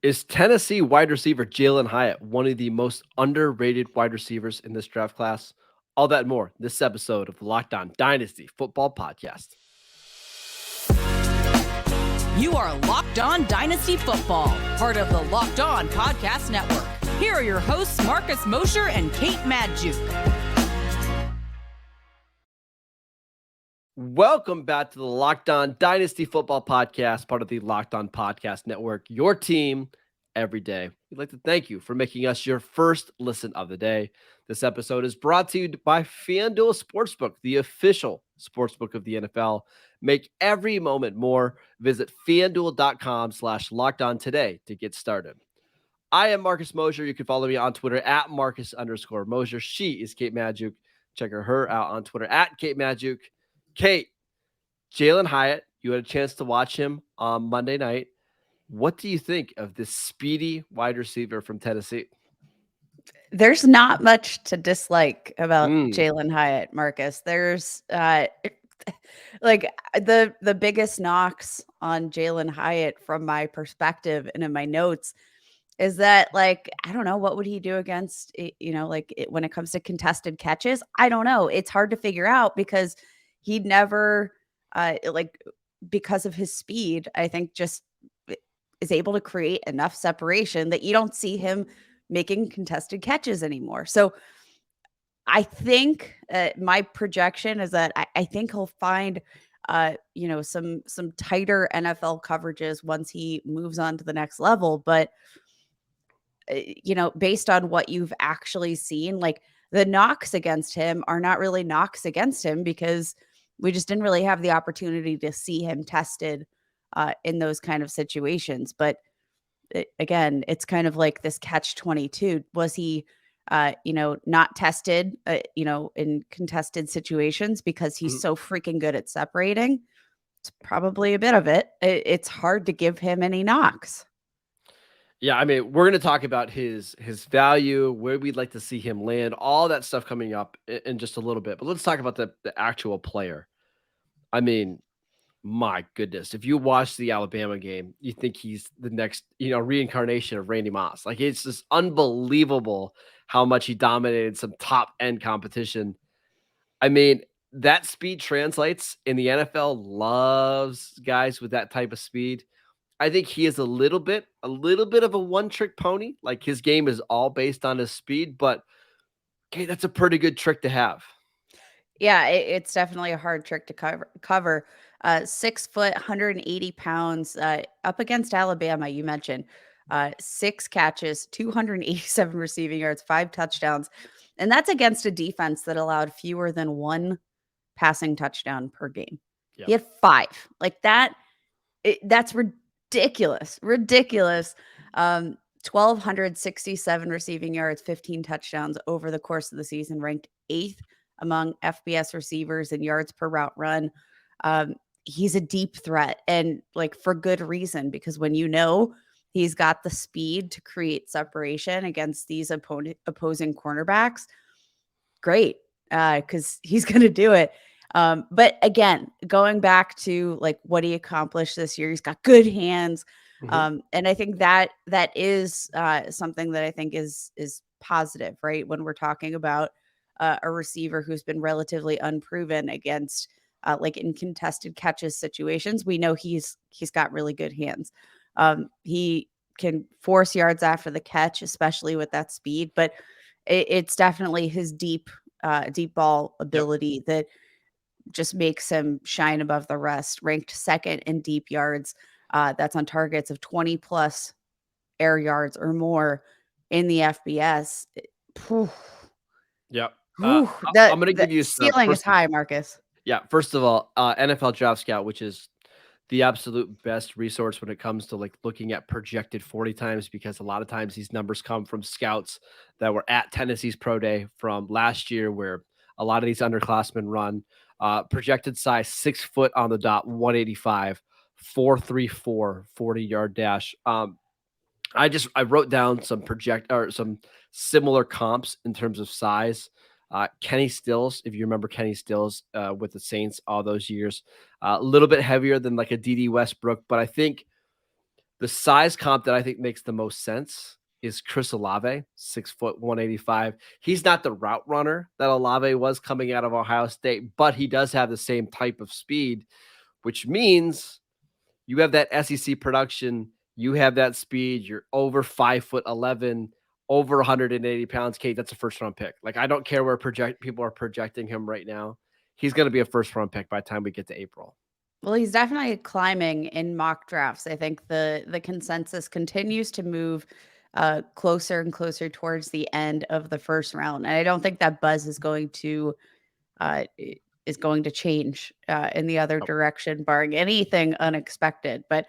Is Tennessee wide receiver Jalin Hyatt one of the most underrated wide receivers in this draft class? All that and more this episode of the Locked On Dynasty Football Podcast. You are Locked On Dynasty Football, part of the Locked On Podcast Network. Here are your hosts, Marcus Mosher and Kate Magdziuk. Welcome back to the Locked On Dynasty Football Podcast, part of the Locked On Podcast Network, your team every day. We'd like to thank you for making us your first listen of the day. This episode is brought to you by FanDuel Sportsbook, the official sportsbook of the NFL. Make every moment more. Visit FanDuel.com/LockedOn today to get started. I am Marcus Mosher. You can follow me on Twitter at Marcus_Mosher. She is Kate Magdziuk. Check her out on Twitter at Kate Magdziuk. Kate, Jalin Hyatt, you had a chance to watch him on Monday night. What do you think of this speedy wide receiver from Tennessee? There's not much to dislike about Jalin Hyatt, Marcus. There's like the biggest knocks on Jalin Hyatt from my perspective and in my notes is that, like, I don't know, what would he do against, when it comes to contested catches? I don't know. It's hard to figure out because he'd never, because of his speed, I think just is able to create enough separation that you don't see him making contested catches anymore. So I think my projection is that I think he'll find, some tighter NFL coverages once he moves on to the next level. But, based on what you've actually seen, like the knocks against him are not really knocks against him because we just didn't really have the opportunity to see him tested in those kind of situations. But again, it's kind of like this catch-22. Was he, not tested, in contested situations because he's so freaking good at separating? It's probably a bit of it. It's hard to give him any knocks. Yeah, I mean, we're going to talk about his value, where we'd like to see him land, all that stuff coming up in just a little bit. But let's talk about the actual player. I mean, my goodness, if you watch the Alabama game, you think he's the next, reincarnation of Randy Moss. Like, it's just unbelievable how much he dominated some top end competition. I mean, that speed translates, and the NFL loves guys with that type of speed. I think he is a little bit of a one-trick pony. Like, his game is all based on his speed, but okay, that's a pretty good trick to have. Yeah, it's definitely a hard trick to cover. 6 foot, 180 pounds, up against Alabama, you mentioned. 6 catches, 287 receiving yards, 5 touchdowns. And that's against a defense that allowed fewer than 1 passing touchdown per game. Yep. He had 5. Like that, that's ridiculous. 1,267 receiving yards, 15 touchdowns over the course of the season, ranked 8th among FBS receivers in yards per route run. He's a deep threat, and like for good reason, because when he's got the speed to create separation against these opposing cornerbacks, great, because he's going to do it. But again, going back to like what he accomplished this year, he's got good hands. And I think that is something that I think is positive, right? When we're talking about a receiver who's been relatively unproven against like in contested catches situations, we know he's got really good hands. He can force yards after the catch, especially with that speed, but it's definitely his deep ball ability that just makes him shine above the rest. Ranked 2nd in deep yards. That's on targets of 20 plus air yards or more in the FBS. Yep. I'm going to give you ceiling is high, Marcus. Yeah. First of all, NFL Draft Scout, which is the absolute best resource when it comes to like looking at projected 40 times, because a lot of times these numbers come from scouts that were at Tennessee's pro day from last year, where a lot of these underclassmen run. Projected size 6 foot on the dot, 185, 4.34 40-yard dash. I wrote down some some similar comps in terms of size. Kenny Stills, if you remember Kenny Stills with the Saints all those years, a little bit heavier than like a D.D. Westbrook, but I think The size comp that I think makes the most sense is Chris Olave, 6 foot 185. He's not the route runner that Olave was coming out of Ohio State, but he does have the same type of speed, which means you have that SEC production, you have that speed, you're over 5'11", over 180 pounds. Kate, that's a first round pick. Like, I don't care where people are projecting him right now. He's going to be a first round pick by the time we get to April. Well, he's definitely climbing in mock drafts. I think the consensus continues to move closer and closer towards the end of the first round, and I don't think that buzz uh, is going to change in the other Oh, direction, barring anything unexpected. But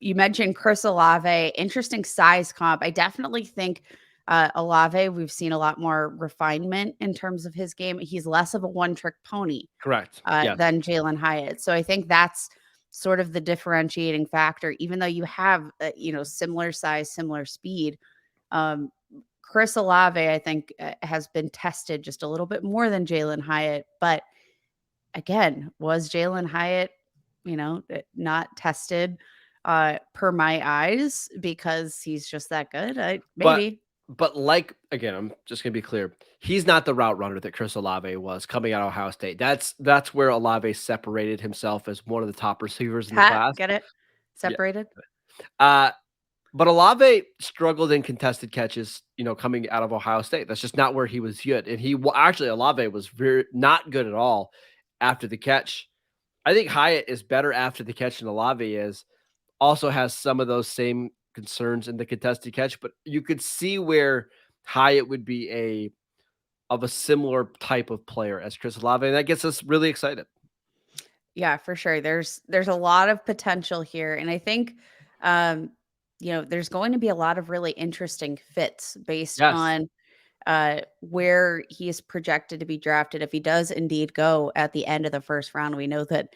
you mentioned Chris Olave, interesting size comp. I definitely think Olave, we've seen a lot more refinement in terms of his game. He's less of a one-trick pony correct. Yes. than Jalin Hyatt. So I think that's sort of the differentiating factor, even though you have, similar size, similar speed. Um, Chris Olave, I think, has been tested just a little bit more than Jalin Hyatt. But again, was Jalin Hyatt, not tested per my eyes because he's just that good? But Maybe. like, again, I'm just gonna be clear. He's not the route runner that Chris Olave was coming out of Ohio State. That's where Olave separated himself as one of the top receivers in the Pat, class. get it? Yeah. Separated? Uh, but Olave struggled in contested catches, coming out of Ohio State. That's just not where he was good. And actually, Olave was very not good at all after the catch. I think Hyatt is better after the catch than Olave is. Also has some of those same concerns in the contested catch, but you could see where Hyatt would be of a similar type of player as Chris Olave, and that gets us really excited. Yeah, for sure. There's a lot of potential here, and I think there's going to be a lot of really interesting fits based Yes, on where he is projected to be drafted. If he does indeed go at the end of the first round, we know that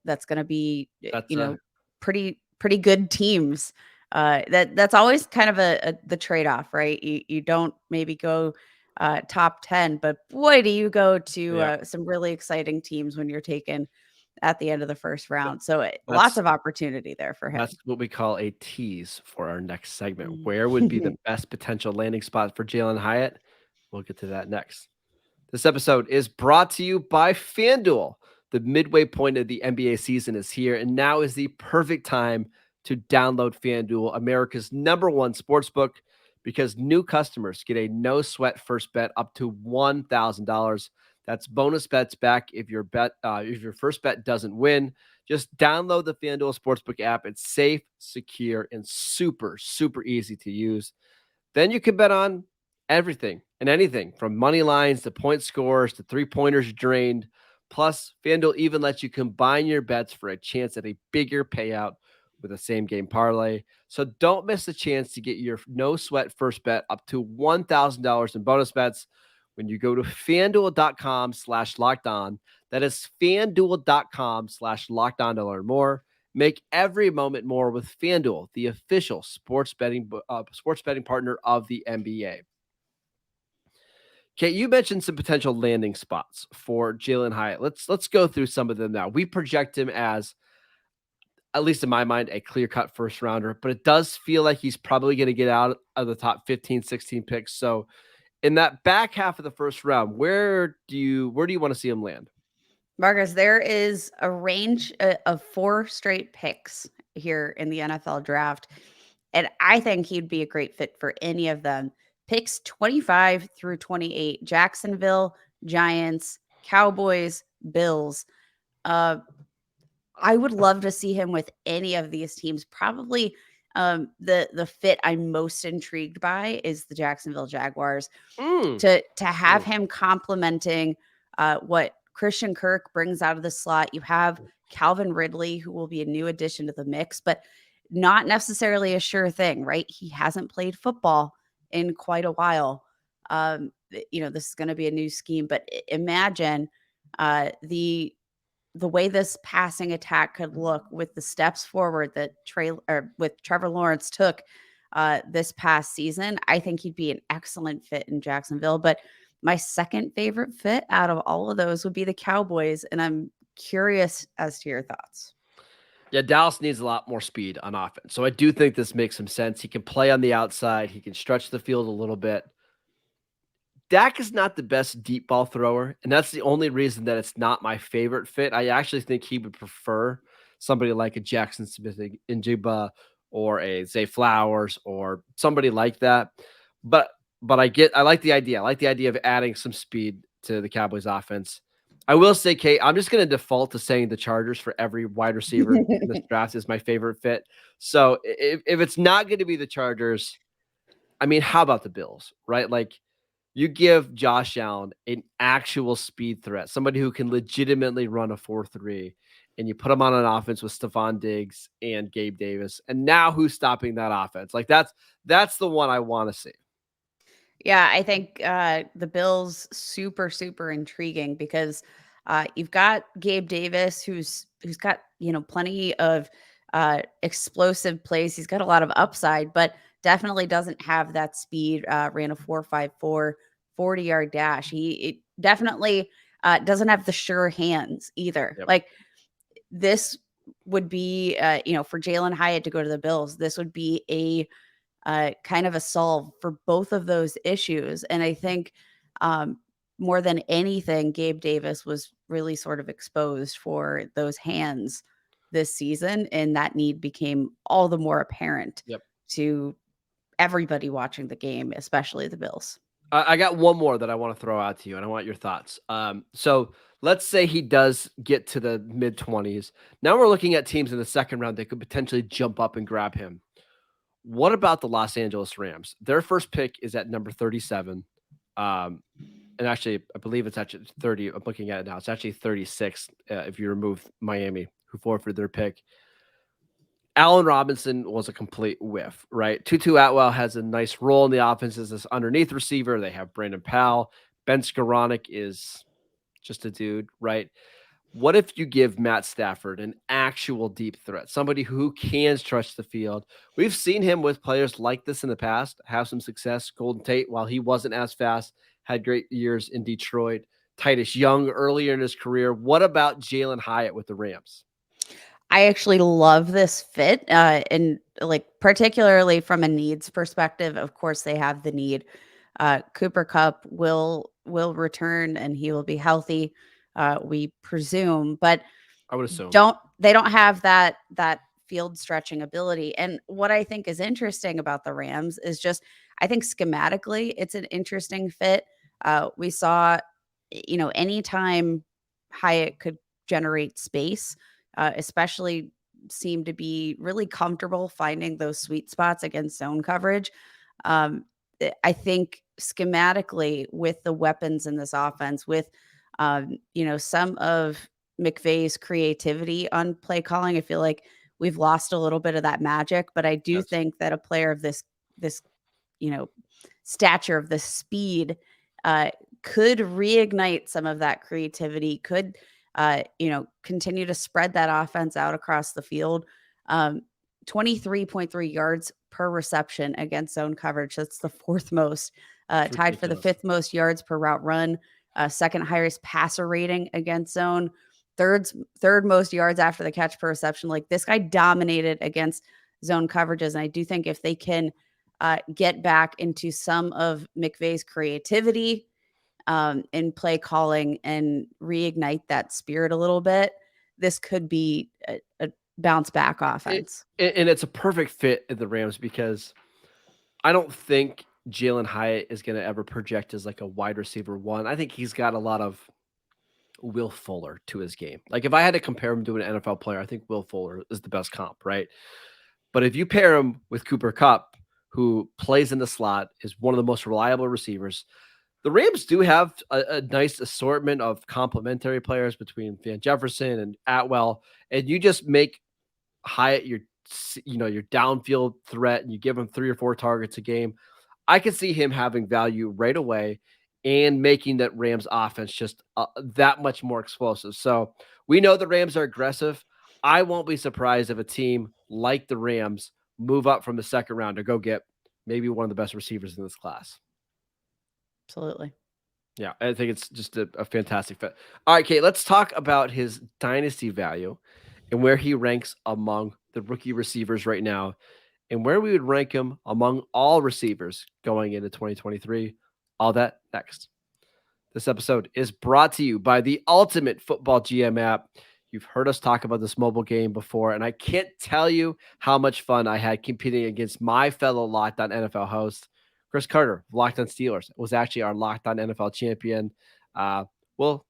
that's going to be that's a pretty good teams. That's always kind of the trade off, right? You don't maybe go top 10, but boy, do you go to yeah. some really exciting teams when you're taken at the end of the first round. So lots That's of opportunity there for him. that's what we call a tease for our next segment. Mm. Where would be the best potential landing spot for Jalin Hyatt? We'll get to that next. This episode is brought to you by FanDuel. The midway point of the NBA season is here, and now is the perfect time to download FanDuel, America's #1 sportsbook, because new customers get a no sweat first bet up to $1,000. That's bonus bets back if your first bet doesn't win. Just download the FanDuel Sportsbook app. It's safe, secure, and super, super easy to use. Then you can bet on everything and anything from money lines to point scores to three-pointers drained. Plus, FanDuel even lets you combine your bets for a chance at a bigger payout with a same-game parlay. So don't miss the chance to get your no-sweat first bet up to $1,000 in bonus bets when you go to FanDuel.com/lockedon. That is FanDuel.com/lockedon to learn more. Make every moment more with FanDuel, the official sports betting partner of the NBA. Kate, you mentioned some potential landing spots for Jalin Hyatt. Let's go through some of them now. We project him as, at least in my mind, a clear-cut first rounder, but it does feel like he's probably going to get out of the top 15, 16 picks. So in that back half of the first round, where do you want to see him land? Marcus, there is a range of 4 straight picks here in the NFL draft, and I think he'd be a great fit for any of them. Picks 25 through 28, Jacksonville, Giants, Cowboys, Bills. Uh, I would love to see him with any of these teams. Probably the fit I'm most intrigued by is the Jacksonville Jaguars. Mm. To have him complementing what Christian Kirk brings out of the slot. You have Calvin Ridley, who will be a new addition to the mix, but not necessarily a sure thing, right? He hasn't played football in quite a while. This is going to be a new scheme, but imagine the way this passing attack could look with the steps forward that Trevor Lawrence took this past season. I think he'd be an excellent fit in Jacksonville. But my second favorite fit out of all of those would be the Cowboys, and I'm curious as to your thoughts. Yeah, Dallas needs a lot more speed on offense. So I do think this makes some sense. He can play on the outside. He can stretch the field a little bit. Dak is not the best deep ball thrower, and that's the only reason that it's not my favorite fit. I actually think he would prefer somebody like a Jackson Smith in Jigba or a Zay Flowers or somebody like that. But I like the idea. I like the idea of adding some speed to the Cowboys offense. I will say, Kate, I'm just going to default to saying the Chargers for every wide receiver in this draft is my favorite fit. So if it's not going to be the Chargers, I mean, how about the Bills, right? Like, you give Josh Allen an actual speed threat, somebody who can legitimately run a 4-3, and you put him on an offense with Stephon Diggs and Gabe Davis. And now who's stopping that offense? Like that's the one I want to see. Yeah, I think the Bills super super intriguing because you've got Gabe Davis who's got plenty of explosive plays. He's got a lot of upside, but definitely doesn't have that speed. Ran a 4.54 40-yard dash. It definitely doesn't have the sure hands either. Yep. Like this would be for Jalin Hyatt to go to the Bills. This would be a kind of a solve for both of those issues. And I think more than anything, Gabe Davis was really sort of exposed for those hands this season. And that need became all the more apparent Yep. to everybody watching the game, especially the Bills. I got one more that I want to throw out to you, and I want your thoughts. So let's say he does get to the mid 20s. Now we're looking at teams in the second round that could potentially jump up and grab him. What about the Los Angeles Rams? Their first pick is at number 37. And actually, I believe it's actually 30. I'm looking at it now. It's actually 36 if you remove Miami, who forfeited their pick. Allen Robinson was a complete whiff, right? Tutu Atwell has a nice role in the offense as this underneath receiver. They have Brandon Powell. Ben Skoranek is just a dude, right? What if you give Matt Stafford an actual deep threat, somebody who can stretch the field? We've seen him with players like this in the past have some success. Golden Tate, while he wasn't as fast, had great years in Detroit. Titus Young earlier in his career. What about Jalin Hyatt with the Rams? I actually love this fit, and like particularly from a needs perspective. Of course, they have the need. Cooper Kupp will return and he will be healthy, we presume, but I would assume. they don't have that field stretching ability. And what I think is interesting about the Rams is just I think schematically it's an interesting fit. We saw, anytime Hyatt could generate space, especially seem to be really comfortable finding those sweet spots against zone coverage. I think schematically with the weapons in this offense, with some of McVay's creativity on play calling, I feel like we've lost a little bit of that magic. But I do Yes. think that a player of this stature, of this speed, could reignite some of that creativity, could continue to spread that offense out across the field. 23.3 yards per reception against zone coverage. That's the fourth most, tied for the fifth most yards per route run, second highest passer rating against zone, third most yards after the catch per reception. Like this guy dominated against zone coverages. And I do think if they can get back into some of McVay's creativity in play calling and reignite that spirit a little bit, this could be a bounce back offense. And it's a perfect fit in the Rams because I don't think Jalin Hyatt is going to ever project as like a wide receiver one. I think he's got a lot of Will Fuller to his game. Like if I had to compare him to an NFL player, I think Will Fuller is the best comp, right? But if you pair him with Cooper Kupp, who plays in the slot, is one of the most reliable receivers, the Rams do have a nice assortment of complementary players between Van Jefferson and Atwell, and you just make Hyatt your downfield threat, and you give him 3 or 4 targets a game. I could see him having value right away and making that Rams offense just that much more explosive. So we know the Rams are aggressive. I won't be surprised if a team like the Rams move up from the second round to go get maybe one of the best receivers in this class. Absolutely. Yeah, I think it's just a fantastic fit. All right, Kate, let's talk about his dynasty value. and where he ranks among the rookie receivers right now, and where we would rank him among all receivers going into 2023. All that next. This episode is brought to you by the Ultimate Football GM app. You've heard us talk about this mobile game before, and I can't tell you how much fun I had competing against my fellow Locked On NFL host, Chris Carter, Locked On Steelers, was actually our Locked On NFL champion. Uh, we'll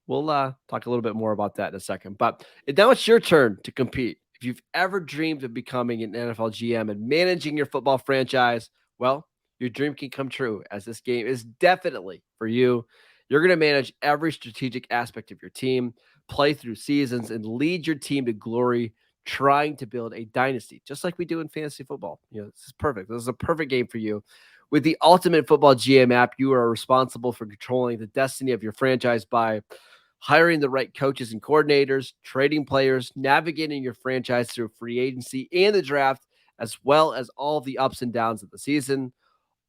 talk a little bit more about that in a second. But now it's your turn to compete. If you've ever dreamed of becoming an NFL GM and managing your football franchise, well, your dream can come true, as this game is definitely for you. You're going to manage every strategic aspect of your team, play through seasons, and lead your team to glory, trying to build a dynasty, just like we do in fantasy football. This is perfect. This is a perfect game for you. With the Ultimate Football GM app, you are responsible for controlling the destiny of your franchise by hiring the right coaches and coordinators, trading players, navigating your franchise through free agency and the draft, as well as all the ups and downs of the season.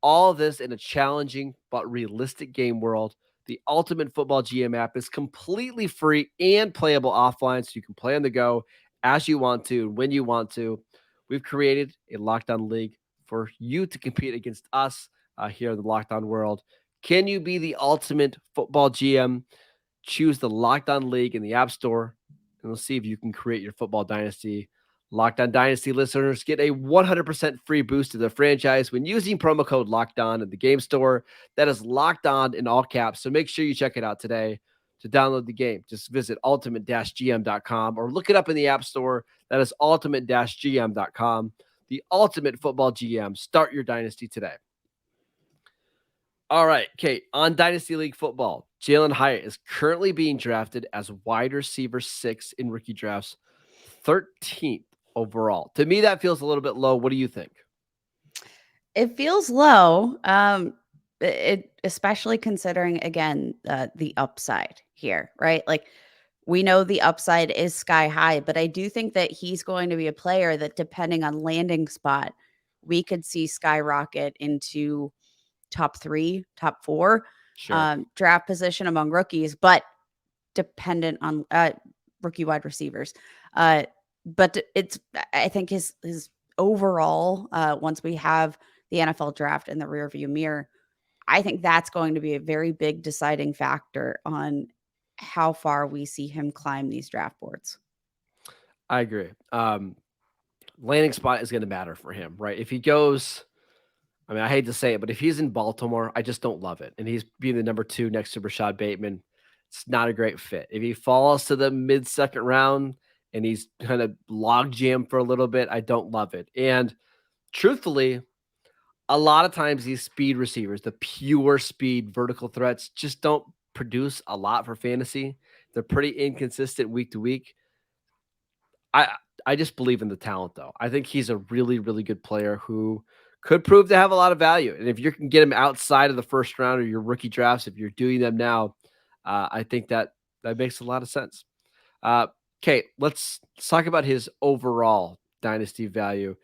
All of this in a challenging but realistic game world. The Ultimate Football GM app is completely free and playable offline, so you can play on the go as you want to, when you want to. We've created a lockdown league for you to compete against us here in the lockdown world. Can you be the Ultimate Football GM? Choose the Locked On League in the App Store, and we'll see if you can create your football dynasty. Locked On Dynasty listeners get a 100% free boost to their franchise when using promo code Locked On in the game store. That is Locked On in all caps, so make sure you check it out today. To download the game, just visit ultimate-gm.com or look it up in the App Store. That is ultimate-gm.com. The Ultimate Football GM. Start your dynasty today. All right, Kate, on Dynasty League football, Jalin Hyatt is currently being drafted as wide receiver 6 in rookie drafts, 13th overall. To me, that feels a little bit low. What do you think? It feels low, especially considering, again, the upside here, right? Like, we know the upside is sky high, but I do think that he's going to be a player that, depending on landing spot, we could see skyrocket into top 3, top 4 draft position among rookies, but dependent on rookie wide receivers. But I think his overall, once we have the NFL draft in the rearview mirror, I think that's going to be a very big deciding factor on how far we see him climb these draft boards. I agree. Landing spot is going to matter for him, right? If he goes, I mean, I hate to say it, but if he's in Baltimore, I just don't love it. And he's being the number 2 next to Rashad Bateman, it's not a great fit. If he falls to the mid-second round and he's kind of log jam for a little bit, I don't love it. And truthfully, a lot of times these speed receivers, the pure speed vertical threats, just don't produce a lot for fantasy. They're pretty inconsistent week to week. I just believe in the talent, though. I think he's a really, really good player who could prove to have a lot of value. And if you can get him outside of the first round or your rookie drafts, if you're doing them now, I think that makes a lot of sense. Kate, let's talk about his overall dynasty value.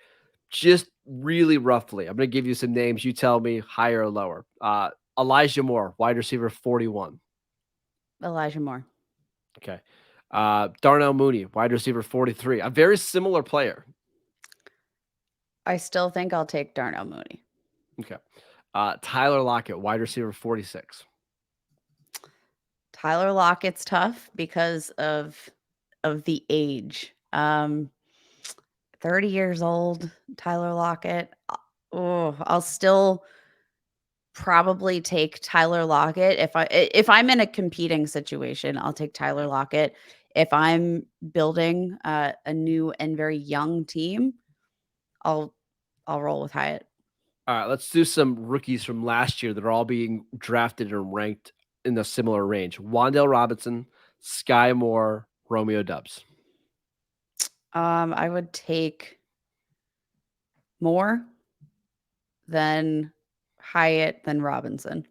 Just really roughly, I'm going to give you some names. You tell me higher or lower. Elijah Moore, wide receiver 41. Elijah Moore. Okay. Darnell Mooney, wide receiver 43. A very similar player. I still think I'll take Darnell Mooney. Okay. Tyler Lockett, wide receiver 46. Tyler Lockett's tough because of the age. 30 years old, Tyler Lockett. Oh, I'll still probably take Tyler Lockett. If I'm in a competing situation, I'll take Tyler Lockett. If I'm building a new and very young team, I'll roll with Hyatt. All right, let's do some rookies from last year that are all being drafted and ranked in a similar range. Wan'Dale Robinson, Sky Moore, Romeo Doubs. I would take Moore, then Hyatt, then Robinson.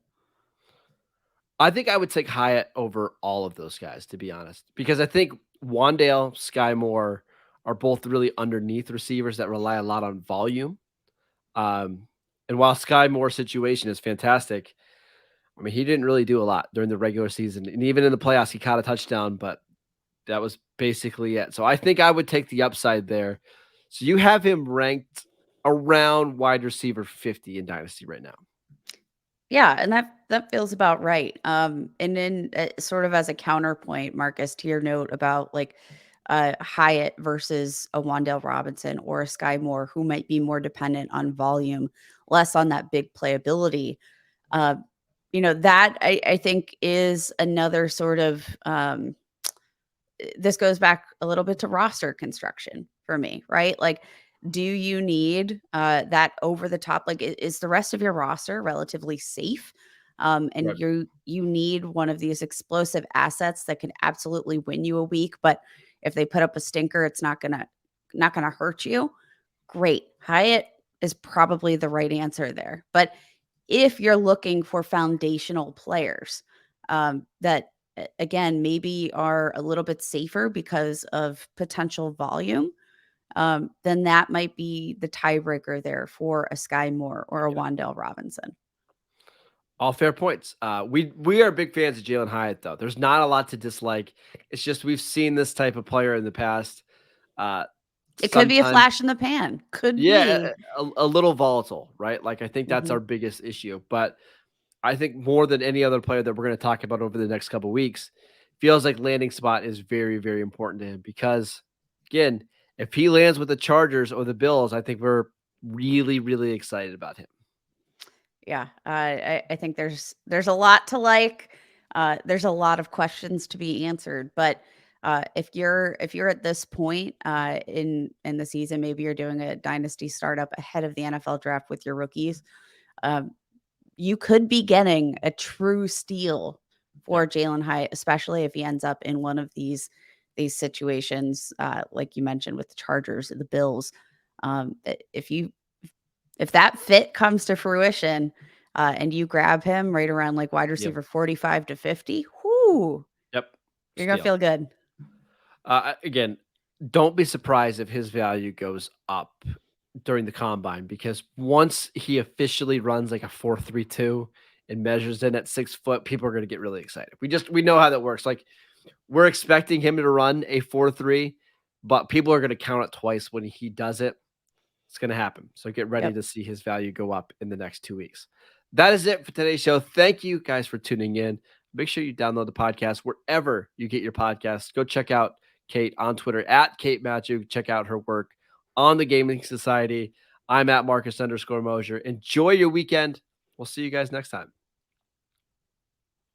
I think I would take Hyatt over all of those guys, to be honest, because I think Wan'Dale, Sky Moore are both really underneath receivers that rely a lot on volume. And while Sky Moore's situation is fantastic, I mean, he didn't really do a lot during the regular season. And even in the playoffs, he caught a touchdown, but That was basically it. So I think I would take the upside there. So you have him ranked around wide receiver 50 in Dynasty right now. Yeah, and that feels about right. And then sort of as a counterpoint, Marcus, to your note about like Hyatt versus a Wandale Robinson or a Sky Moore, who might be more dependent on volume, less on that big playability. Uh, that I think is another sort of this goes back a little bit to roster construction for me, right? Like, do you need that over the top? Like, is the rest of your roster relatively safe? And Right. you need one of these explosive assets that can absolutely win you a week, but if they put up a stinker, it's not gonna hurt you. Great. Hyatt is probably the right answer there. But if you're looking for foundational players that again maybe are a little bit safer because of potential volume, then that might be the tiebreaker there for a Sky Moore or a Yeah. Wandale Robinson. All fair points. We are big fans of Jalin Hyatt, though. There's not a lot to dislike. It's just we've seen this type of player in the past. Uh, It could be a Sometimes, flash in the pan. Could yeah, be. a little volatile, right? Like I think that's Mhm. our biggest issue. But I think more than any other player that we're going to talk about over the next couple weeks, feels like landing spot is very, very important to him because, again, if he lands with the Chargers or the Bills, I think we're really, really excited about him. Yeah, I think there's a lot to like. There's a lot of questions to be answered, but if you're at this point in the season, maybe you're doing a dynasty startup ahead of the NFL draft with your rookies. Um, you could be getting a true steal Yep. for Jalin Hyatt, especially if he ends up in one of these situations, like you mentioned with the Chargers or the Bills. If that fit comes to fruition, and you grab him right around like wide Yep. receiver 45 to 50, whoo, Yep. you're gonna Steal. feel good. Again, don't be surprised if his value goes up during the combine because once he officially runs like a 4.32 and measures in at 6 foot, people are going to get really excited. We know how that works. Like we're expecting him to run a 4.3, but people are going to count it twice when he does it. It's going to happen. So get ready Yep. to see his value go up in the next 2 weeks. That is it for today's show. Thank you guys for tuning in. Make sure you download the podcast wherever you get your podcasts. Go check out Kate on Twitter at Kate Magdziuk. Check out her work on the Gaming Society. I'm at Marcus _Mosher. Enjoy your weekend. We'll see you guys next time.